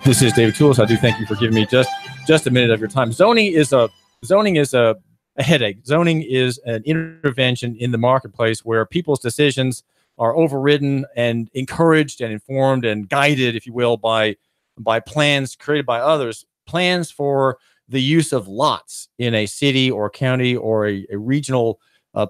This is David Tools. I do thank you for giving me just a minute of your time. Zoning is a headache. Zoning is an intervention in the marketplace where people's decisions are overridden and encouraged and informed and guided, if you will, by plans created by others, plans for the use of lots in a city or county or a regional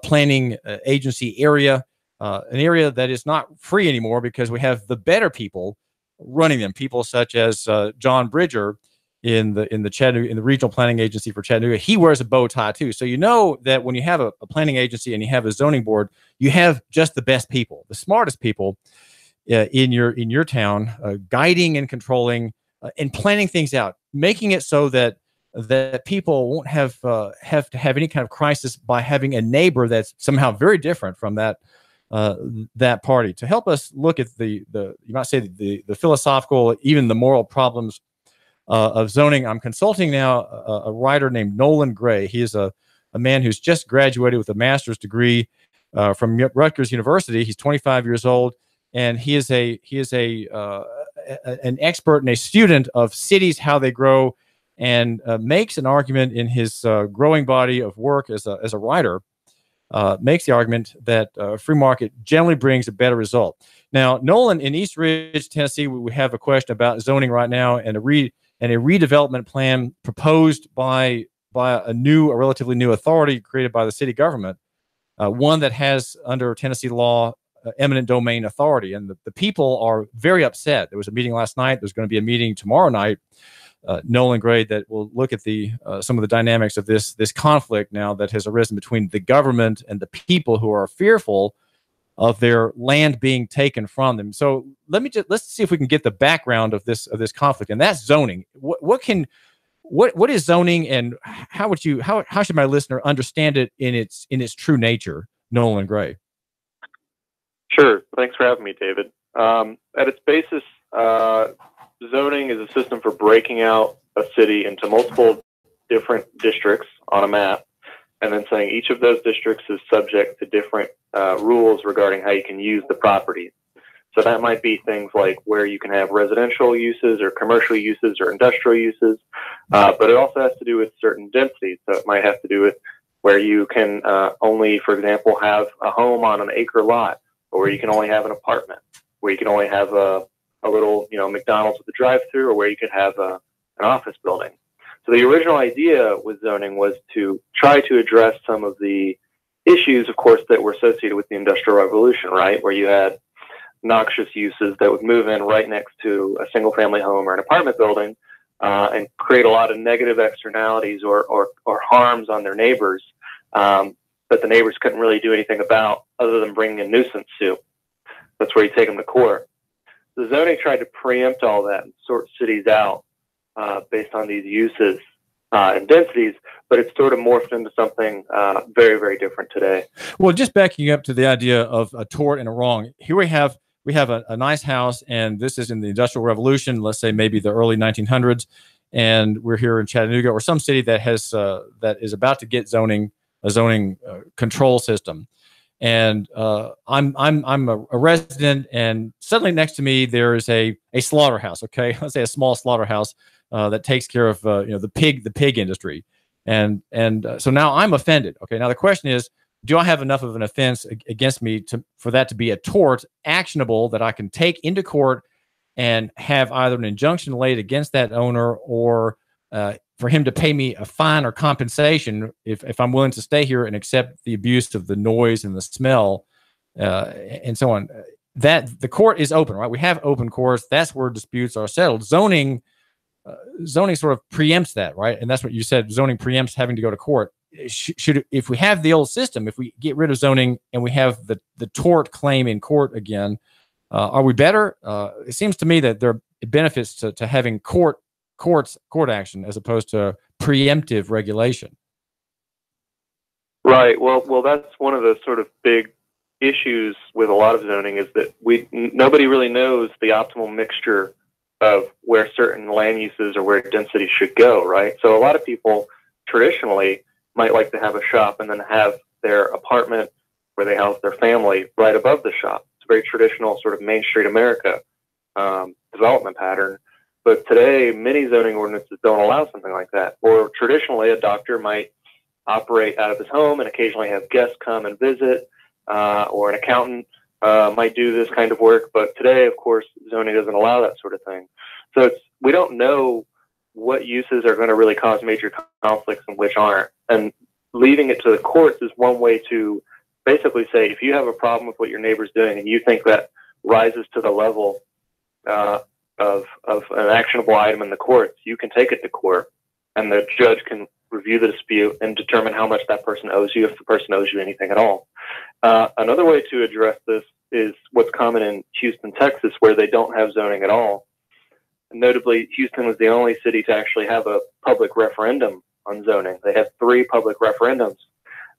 planning agency area, an area that is not free anymore because we have the better people running them, people such as John Bridger in the Chattanooga, in the regional planning agency for Chattanooga. He wears a bow tie too. So you know that when you have a planning agency and you have a zoning board, you have just the best people, the smartest people in your town, guiding and controlling and planning things out, making it so that people won't have to have any kind of crisis by having a neighbor that's somehow very different from that party. To help us look at the you might say the philosophical, even the moral problems of zoning, I'm consulting now a writer named Nolan Gray. He is a man who's just graduated with a master's degree from Rutgers University. He's 25 years old, and he is an expert and a student of cities, how they grow, and makes an argument in his growing body of work as a writer. Makes the argument that free market generally brings a better result. Now, Nolan, in East Ridge, Tennessee, we have a question about zoning right now and a redevelopment plan proposed by a relatively new authority created by the city government, one that has under Tennessee law eminent domain authority. And the people are very upset. There was a meeting last night. There's going to be a meeting tomorrow night. Nolan Gray, that will look at some of the dynamics of this conflict now that has arisen between the government and the people who are fearful of their land being taken from them. So let's see if we can get the background of this conflict, and that's zoning. What is zoning, and how should my listener understand it in its true nature? Nolan Gray. Sure. Thanks for having me, David. At its basis, zoning is a system for breaking out a city into multiple different districts on a map, and then saying each of those districts is subject to different rules regarding how you can use the property. So that might be things like where you can have residential uses or commercial uses or industrial uses, but it also has to do with certain densities. So it might have to do with where you can only, for example, have a home on an acre lot, or where you can only have an apartment, where you can only have a little, McDonald's with a drive-through, or where you could have an office building. So the original idea with zoning was to try to address some of the issues, of course, that were associated with the Industrial Revolution, right? Where you had noxious uses that would move in right next to a single-family home or an apartment building and create a lot of negative externalities or harms on their neighbors that the neighbors couldn't really do anything about other than bringing a nuisance suit. That's where you take them to court. The zoning tried to preempt all that and sort cities out based on these uses and densities, but it's sort of morphed into something very, very different today. Well, just backing up to the idea of a tort and a wrong, here we have a nice house, and this is in the Industrial Revolution, let's say maybe the early 1900s, and we're here in Chattanooga or some city that has that is about to get a zoning control system. And I'm a resident, and suddenly next to me there is a slaughterhouse. Okay, let's say a small slaughterhouse that takes care of the pig industry, and so now I'm offended. Okay, now the question is, do I have enough of an offense against me for that to be a tort actionable that I can take into court and have either an injunction laid against that owner, or for him to pay me a fine or compensation if I'm willing to stay here and accept the abuse of the noise and the smell and so on. That the court is open, right? We have open courts. That's where disputes are settled. Zoning sort of preempts that, right? And that's what you said. Zoning preempts having to go to court. If we have the old system, if we get rid of zoning and we have the tort claim in court again, are we better? It seems to me that there are benefits to having court action as opposed to preemptive regulation. Right. Well, that's one of the sort of big issues with a lot of zoning, is that nobody really knows the optimal mixture of where certain land uses or where density should go, right? So a lot of people traditionally might like to have a shop and then have their apartment where they house their family right above the shop. It's a very traditional sort of Main Street America development pattern. But today, many zoning ordinances don't allow something like that. Or traditionally, a doctor might operate out of his home and occasionally have guests come and visit, or an accountant might do this kind of work. But today, of course, zoning doesn't allow that sort of thing. So we don't know what uses are going to really cause major conflicts and which aren't. And leaving it to the courts is one way to basically say, if you have a problem with what your neighbor's doing and you think that rises to the level of an actionable item in the courts, you can take it to court, and the judge can review the dispute and determine how much that person owes you, if the person owes you anything at all. Another way to address this is what's common in Houston, Texas, where they don't have zoning at all. Notably, Houston was the only city to actually have a public referendum on zoning. They had 3 public referendums,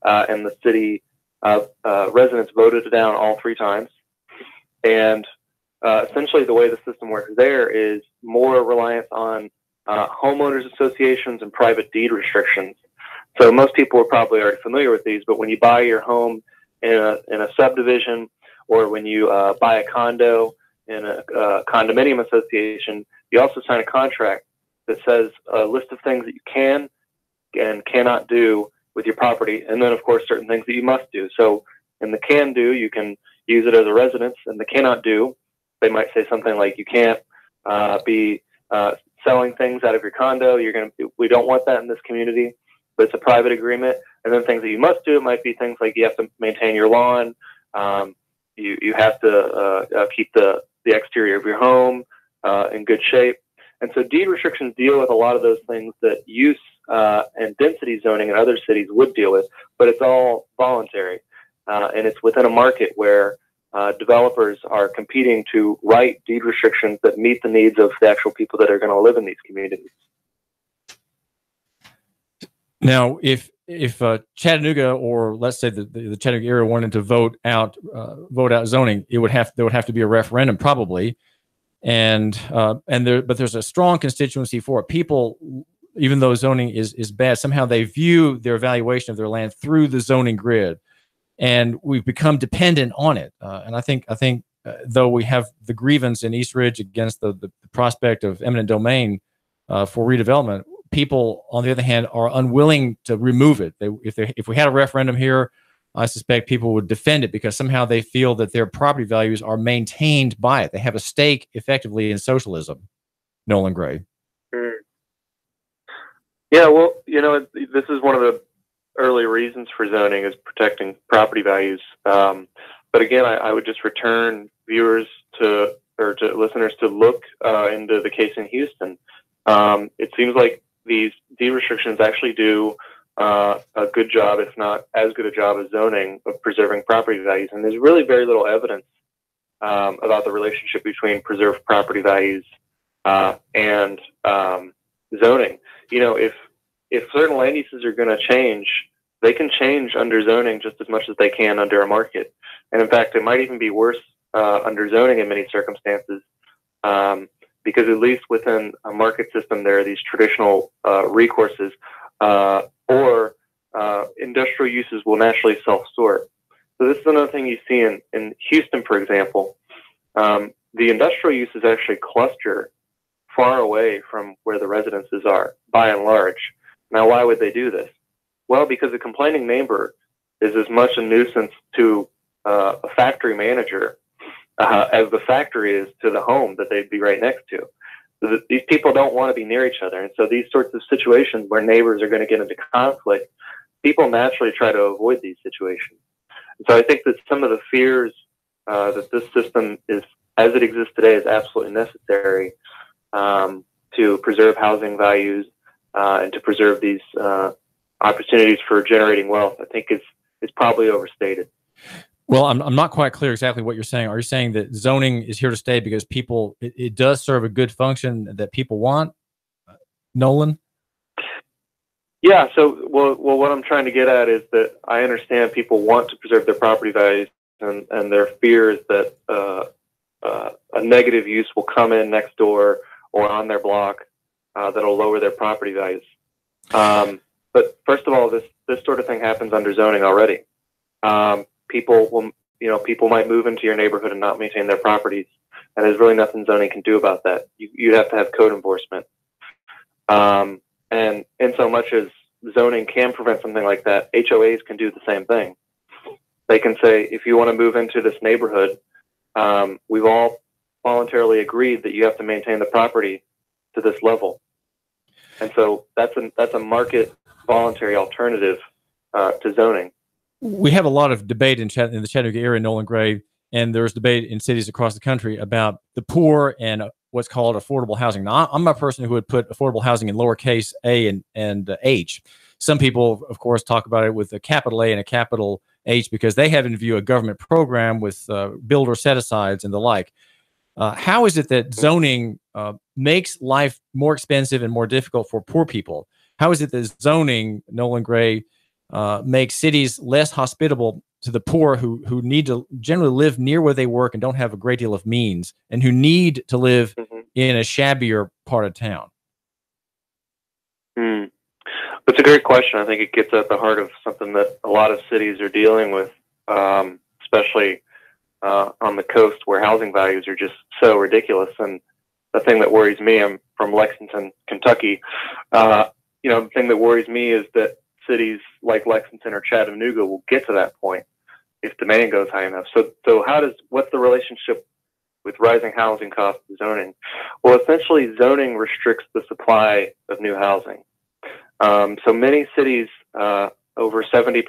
and the city residents voted it down all 3 times. And essentially, the way the system works there is more reliance on homeowners associations and private deed restrictions. So most people are probably already familiar with these, but when you buy your home in a subdivision, or when you buy a condo in a condominium association, you also sign a contract that says a list of things that you can and cannot do with your property, and then, of course, certain things that you must do. So in the can do, you can use it as a residence, and the cannot do, they might say something like, you can't be selling things out of your condo. We don't want that in this community, but it's a private agreement. And then things that you must do, it might be things like you have to maintain your lawn, you have to keep the exterior of your home in good shape. And so deed restrictions deal with a lot of those things that use and density zoning in other cities would deal with, but it's all voluntary. And it's within a market where developers are competing to write deed restrictions that meet the needs of the actual people that are going to live in these communities. Now, if Chattanooga, or let's say the Chattanooga area, wanted to vote out zoning, there would have to be a referendum probably, but there's a strong constituency for it. People, even though zoning is bad, somehow they view their evaluation of their land through the zoning grid, and we've become dependent on it. And I think though we have the grievance in East Ridge against the prospect of eminent domain for redevelopment, people, on the other hand, are unwilling to remove it. If we had a referendum here, I suspect people would defend it because somehow they feel that their property values are maintained by it. They have a stake, effectively, in socialism. Nolan Gray. Yeah, well, this is one of the early reasons for zoning, is protecting property values. But again, I would just return viewers to listeners to look into the case in Houston. It seems like these deed restrictions actually do a good job, if not as good a job as zoning, of preserving property values. And there's really very little evidence about the relationship between preserved property values and zoning. If certain land uses are going to change, they can change under zoning just as much as they can under a market. And in fact, it might even be worse under zoning in many circumstances, because at least within a market system, there are these traditional recourses, or industrial uses will naturally self-sort. So this is another thing you see in Houston, for example. The industrial uses actually cluster far away from where the residences are, by and large. Now, why would they do this? Well, because a complaining neighbor is as much a nuisance to a factory manager as the factory is to the home that they'd be right next to. So these people don't want to be near each other. And so these sorts of situations where neighbors are going to get into conflict, people naturally try to avoid these situations. And so I think that some of the fears that this system is, as it exists today, is absolutely necessary to preserve housing values and to preserve these opportunities for generating wealth, I think is probably overstated. Well, I'm not quite clear exactly what you're saying. Are you saying that zoning is here to stay because it does serve a good function that people want? Nolan? Yeah. So, well, what I'm trying to get at is that I understand people want to preserve their property values, and their fear is that a negative use will come in next door or on their block that'll lower their property values. But first of all, this sort of thing happens under zoning already. People might move into your neighborhood and not maintain their properties, and there's really nothing zoning can do about that. You'd have to have code enforcement. And in so much as zoning can prevent something like that, HOAs can do the same thing. They can say, if you want to move into this neighborhood, we've all voluntarily agreed that you have to maintain the property to this level. And so that's a market voluntary alternative to zoning. We have a lot of debate in the Chattanooga area, Nolan Gray, and there's debate in cities across the country about the poor and what's called affordable housing. Now, I'm a person who would put affordable housing in lowercase a and H. Some people, of course, talk about it with a capital A and a capital H because they have in view a government program with builder set-asides and the like. How is it that zoning makes life more expensive and more difficult for poor people? How is it that zoning, Nolan Gray, makes cities less hospitable to the poor who need to generally live near where they work and don't have a great deal of means and who need to live in a shabbier part of town? That's a great question. I think it gets at the heart of something that a lot of cities are dealing with, especially on the coast where housing values are just so ridiculous. And the thing that worries me, I'm from Lexington, Kentucky. The thing that worries me is that cities like Lexington or Chattanooga will get to that point if demand goes high enough. So what's the relationship with rising housing costs and zoning? Well, essentially zoning restricts the supply of new housing. So many cities, over 70%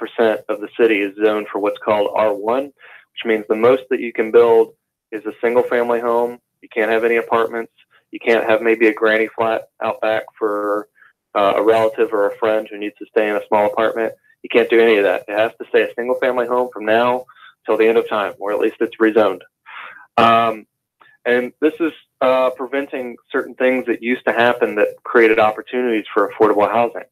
of the city is zoned for what's called R1, which means the most that you can build is a single family home. You can't have any apartments. You can't have maybe a granny flat out back for a relative or a friend who needs to stay in a small apartment. You can't do any of that. It has to stay a single family home from now till the end of time, or at least it's rezoned. And this is preventing certain things that used to happen that created opportunities for affordable housing.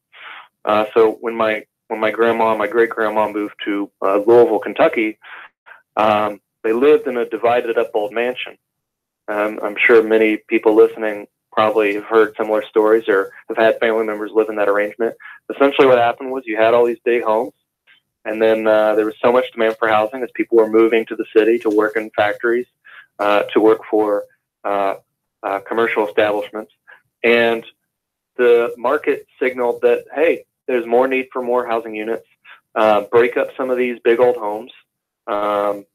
So when my grandma and my great grandma moved to Louisville, Kentucky, they lived in a divided up old mansion. I'm sure many people listening probably have heard similar stories or have had family members live in that arrangement. Essentially what happened was you had all these big homes, and then there was so much demand for housing as people were moving to the city to work in factories, to work for commercial establishments. And the market signaled that, hey, there's more need for more housing units. Break up some of these big old homes. The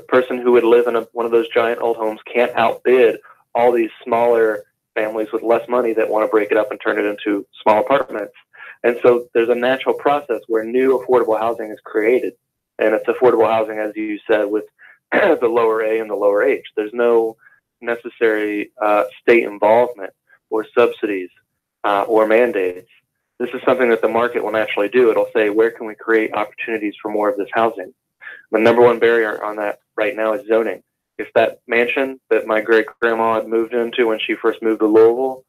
person who would live in one of those giant old homes can't outbid all these smaller families with less money that want to break it up and turn it into small apartments. And so there's a natural process where new affordable housing is created. And it's affordable housing, as you said, with the lower A and the lower H. There's no necessary state involvement or subsidies or mandates. This is something that the market will naturally do. It'll say, where can we create opportunities for more of this housing? The number one barrier on that right now is zoning. If that mansion that my great-grandma had moved into when she first moved to Louisville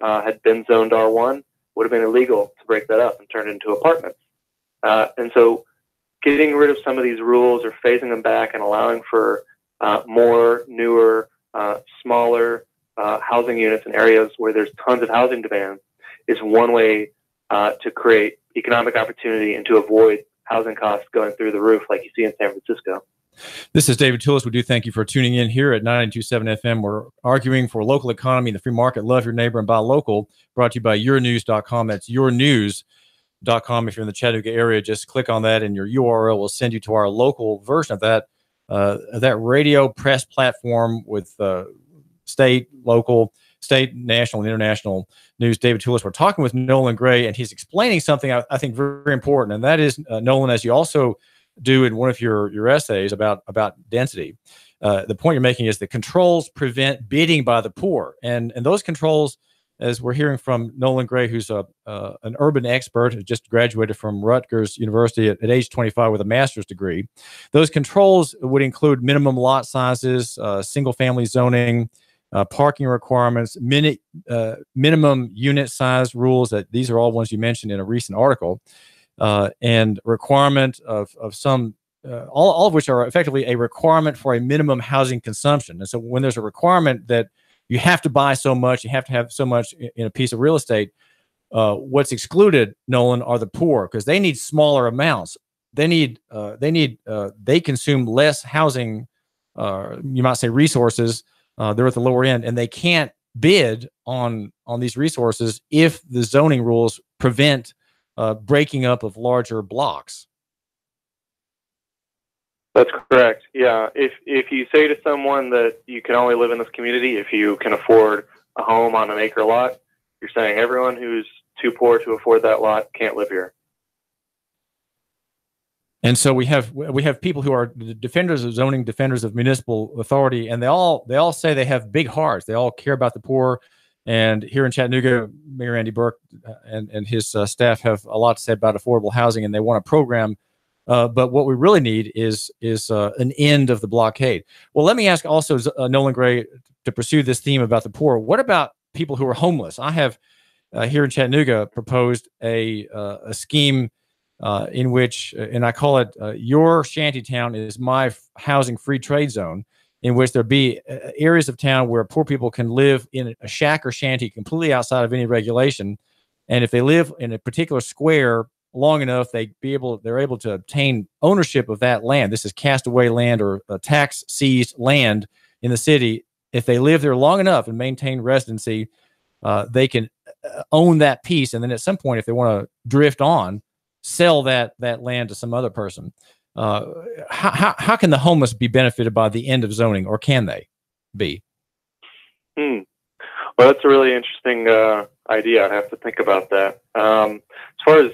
had been zoned R1, would have been illegal to break that up and turn it into apartments. And so getting rid of some of these rules or phasing them back and allowing for more, newer, smaller housing units in areas where there's tons of housing demand is one way to create economic opportunity and to avoid housing costs going through the roof like you see in San Francisco. This is David Tillis. We do thank you for tuning in here at 92.7 FM. We're arguing for local economy and the free market. Love your neighbor and buy local. Brought to you by yournews.com. That's yournews.com. If you're in the Chattanooga area, just click on that and your URL will send you to our local version of that radio press platform with state, national, and international news. David Tillis. We're talking with Nolan Gray, and he's explaining something I think very, very important, and that is, Nolan, as you also do in one of your essays about density, the point you're making is that controls prevent bidding by the poor, and those controls, as we're hearing from Nolan Gray, who's an urban expert who just graduated from Rutgers University at age 25 with a master's degree. Those controls would include minimum lot sizes, single-family zoning, parking requirements, minimum unit size rules. That these are all ones you mentioned in a recent article. And requirement of some, all of which are effectively a requirement for a minimum housing consumption. And so when there's a requirement that you have to buy so much, you have to have so much in a piece of real estate, what's excluded, Nolan, are the poor, because they need smaller amounts. they consume less housing, you might say resources. They're at the lower end, and they can't bid on these resources if the zoning rules prevent breaking up of larger blocks. That's correct. Yeah. If you say to someone that you can only live in this community if you can afford a home on an acre lot, you're saying everyone who's too poor to afford that lot can't live here. And so we have people who are defenders of zoning, defenders of municipal authority, and they all say they have big hearts. They all care about the poor. And here in Chattanooga, Mayor Andy Burke and his staff have a lot to say about affordable housing, and they want a program. But what we really need is an end of the blockade. Well, let me ask also Nolan Gray, to pursue this theme about the poor. What about people who are homeless? I have here in Chattanooga proposed a scheme in which, and I call it your shantytown is my housing free trade zone, in which there be areas of town where poor people can live in a shack or shanty completely outside of any regulation. And if they live in a particular square long enough, they're able to obtain ownership of that land. This is castaway land or tax seized land in the city. If they live there long enough and maintain residency, they can own that piece. And then at some point, if they want to drift on, sell that land to some other person. How can the homeless be benefited by the end of zoning, or can they be? Well, that's a really interesting idea. I'd have to think about that. As far as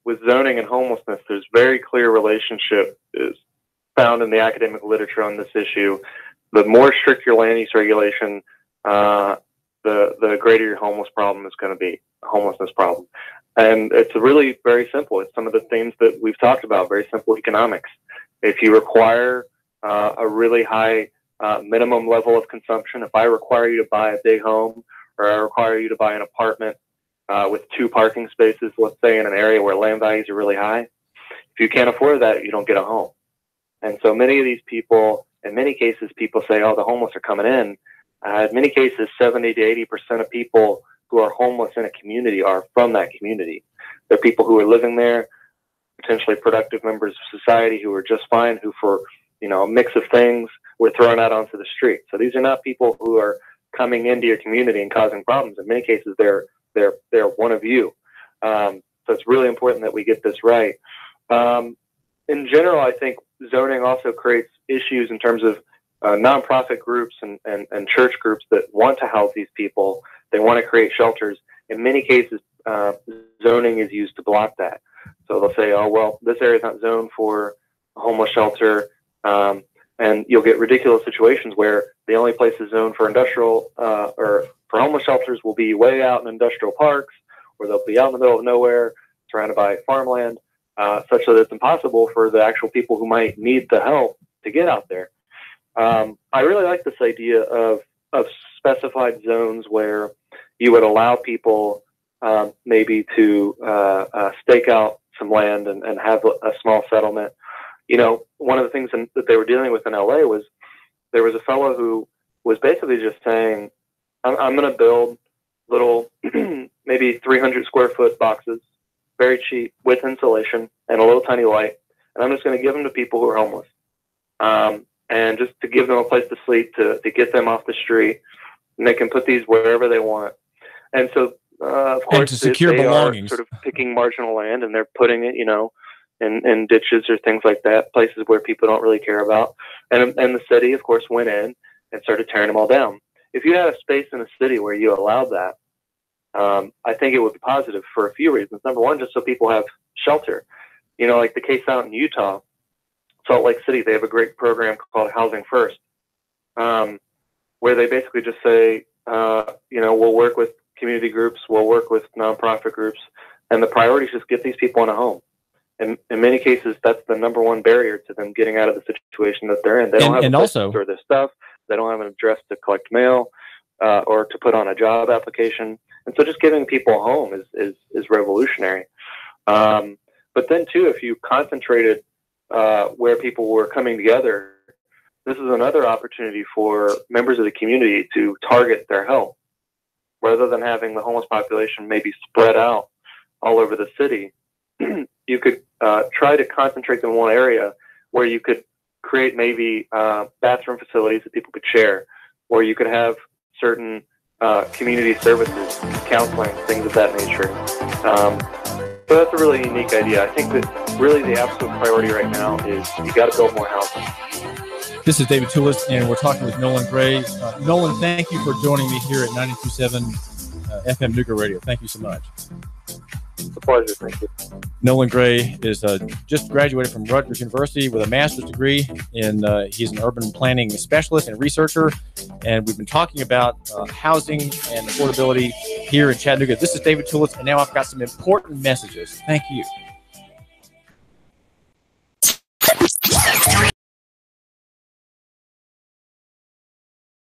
with zoning and homelessness, there's very clear relationship is found in the academic literature on this issue. The more strict your land use regulation, the greater your homeless problem is going to be, homelessness problem. And it's really very simple. It's some of the things that we've talked about, very simple economics. If you require a really high minimum level of consumption, if I require you to buy a big home, or I require you to buy an apartment with 2 parking spaces, let's say in an area where land values are really high, if you can't afford that, you don't get a home. And so many of these people, in many cases, people say, oh, the homeless are coming in. In many cases, 70 to 80% of people who are homeless in a community are from that community. They're people who are living there, potentially productive members of society who are just fine, who for a mix of things were thrown out onto the street. So these are not people who are coming into your community and causing problems. In many cases, they're one of you. So it's really important that we get this right. In general, I think zoning also creates issues in terms of nonprofit groups and church groups that want to house these people. They want to create shelters. In many cases, zoning is used to block that. So they'll say, oh, well, this area is not zoned for a homeless shelter. And you'll get ridiculous situations where the only places zoned for industrial or for homeless shelters will be way out in industrial parks, or they'll be out in the middle of nowhere, surrounded by farmland, such that it's impossible for the actual people who might need the help to get out there. I really like this idea of specified zones where you would allow people maybe to stake out some land and have a small settlement. One of the things that they were dealing with in LA was there was a fellow who was basically just saying, I'm going to build little, maybe 300 square foot boxes, very cheap, with insulation and a little tiny light. And I'm just going to give them to people who are homeless. And just to give them a place to sleep, to get them off the street. And they can put these wherever they want. And so, of course, to secure they belongings. are sort of picking marginal land, and they're putting it, in ditches or things like that, places where people don't really care about. And the city, of course, went in and started tearing them all down. If you had a space in a city where you allowed that, I think it would be positive for a few reasons. Number one, just so people have shelter. Like the case out in Utah, Salt Lake City, they have a great program called Housing First, where they basically just say, we'll work with community groups, we'll work with nonprofit groups, and the priority is just get these people in a home. And in many cases, that's the number one barrier to them getting out of the situation that they're in. They don't have a place to store their stuff. They don't have an address to collect mail or to put on a job application. And so just giving people a home is revolutionary. But then, too, if you concentrated where people were coming together, this is another opportunity for members of the community to target their help. Rather than having the homeless population maybe spread out all over the city, you could try to concentrate them in one area where you could create maybe bathroom facilities that people could share, or you could have certain community services, counseling, things of that nature. So that's a really unique idea. I think that really the absolute priority right now is you got to build more housing. This is David Toulis, and we're talking with Nolan Gray. Nolan, thank you for joining me here at 92.7 FM Nuka Radio. Thank you so much. It's a pleasure. Thank you. Nolan Gray is just graduated from Rutgers University with a master's degree in, he's an urban planning specialist and researcher, and we've been talking about housing and affordability here in Chattanooga. This is David Toulis, and now I've got some important messages. Thank you.